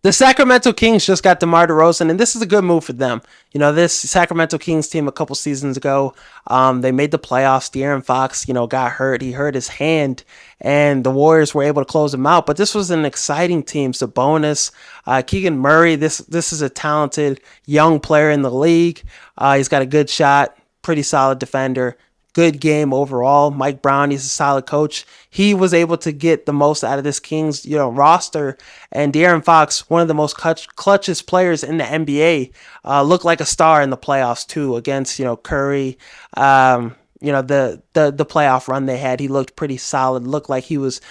The Sacramento Kings just got Demar Derozan, and this is a good move for them. This Sacramento Kings team a couple seasons ago, they made the playoffs. De'Aaron Fox, got hurt. He hurt his hand, and the Warriors were able to close him out. But this was an exciting team. Sabonis, Keegan Murray. This is a talented young player in the league. He's got a good shot, pretty solid defender. Good game overall. Mike Brown, he's a solid coach. He was able to get the most out of this Kings, roster. And De'Aaron Fox, one of the most clutchest players in the NBA, looked like a star in the playoffs too against, Curry. The playoff run they had, he looked pretty solid. Looked like he was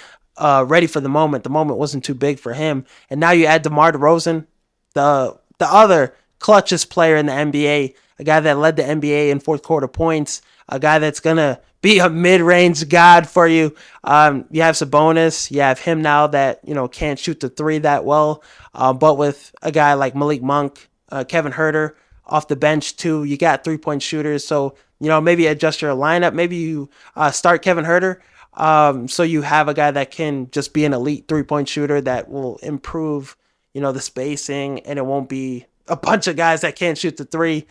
ready for the moment. The moment wasn't too big for him. And now you add DeMar DeRozan, the other clutchest player in the NBA, a guy that led the NBA in fourth quarter points, a guy that's going to be a mid-range god for you. You have Sabonis. You have him now that, can't shoot the three that well. But with a guy like Malik Monk, Kevin Huerter off the bench too, you got three-point shooters. So, maybe adjust your lineup. Maybe you start Kevin Huerter. So you have a guy that can just be an elite three-point shooter that will improve, the spacing, and it won't be a bunch of guys that can't shoot the three.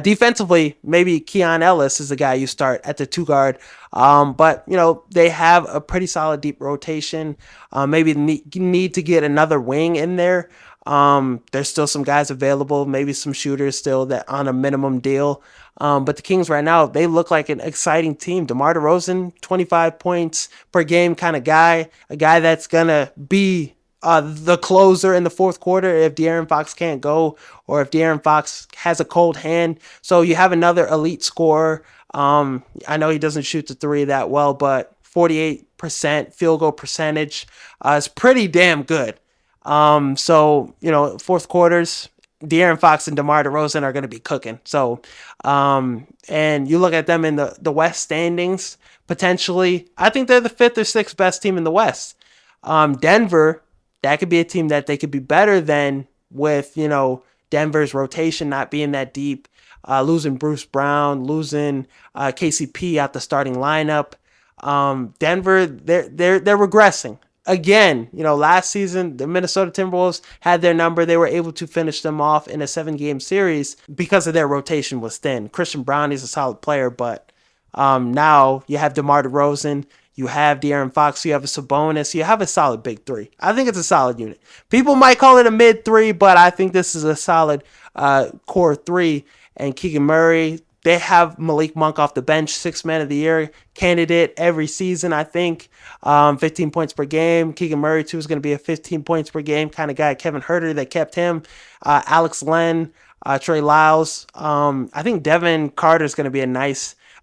Defensively, maybe Keon Ellis is the guy you start at the two guard. But, they have a pretty solid deep rotation. Maybe need to get another wing in there. There's still some guys available, maybe some shooters still that on a minimum deal. But the Kings right now, they look like an exciting team. DeMar DeRozan, 25 points per game kind of guy, a guy that's going to be the closer in the fourth quarter if De'Aaron Fox can't go or if De'Aaron Fox has a cold hand. So you have another elite scorer. I know he doesn't shoot the three that well, but 48% field goal percentage is pretty damn good. Fourth quarters, De'Aaron Fox and DeMar DeRozan are going to be cooking. So, and you look at them in the West standings, potentially, I think they're the fifth or sixth best team in the West. Denver, that could be a team that they could be better than with, Denver's rotation not being that deep, losing Bruce Brown, losing KCP out the starting lineup. Denver, they're regressing. Again, last season, the Minnesota Timberwolves had their number. They were able to finish them off in a 7-game series because of their rotation was thin. Christian Brown is a solid player, but now you have DeMar DeRozan, you have De'Aaron Fox, you have a Sabonis, you have a solid big three. I think it's a solid unit. People might call it a mid three, but I think this is a solid core three. And Keegan Murray, they have Malik Monk off the bench, 6th man of the year candidate every season, I think. 15 points per game. Keegan Murray, too, is going to be a 15 points per game kind of guy. Kevin Huerter, that kept him. Alex Len, Trey Lyles. I think Devin Carter is going to be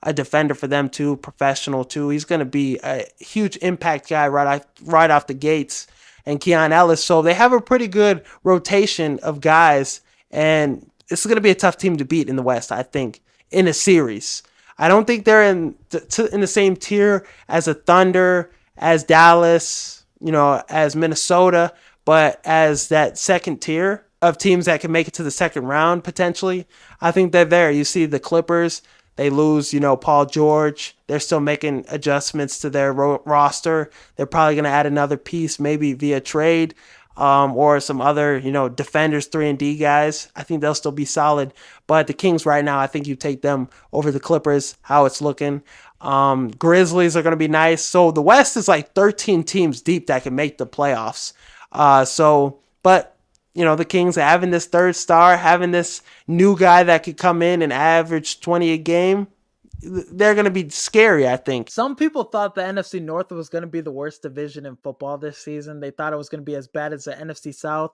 a defender for them, too, professional, too. He's going to be a huge impact guy right off the gates. And Keon Ellis. So they have a pretty good rotation of guys. And this is going to be a tough team to beat in the West, I think, in a series. I don't think they're in the same tier as a Thunder, as Dallas, as Minnesota, but as that second tier of teams that can make it to the second round potentially. I think they're there. You see the Clippers, they lose, Paul George. They're still making adjustments to their roster. They're probably going to add another piece, maybe via trade. Or some other, defenders, 3-and-D guys. I think they'll still be solid. But the Kings right now, I think you take them over the Clippers, how it's looking. Grizzlies are going to be nice. So the West is like 13 teams deep that can make the playoffs. But the Kings having this third star, having this new guy that could come in and average 20 a game, they're going to be scary, I think. Some people thought the NFC North was going to be the worst division in football this season. They thought it was going to be as bad as the NFC South.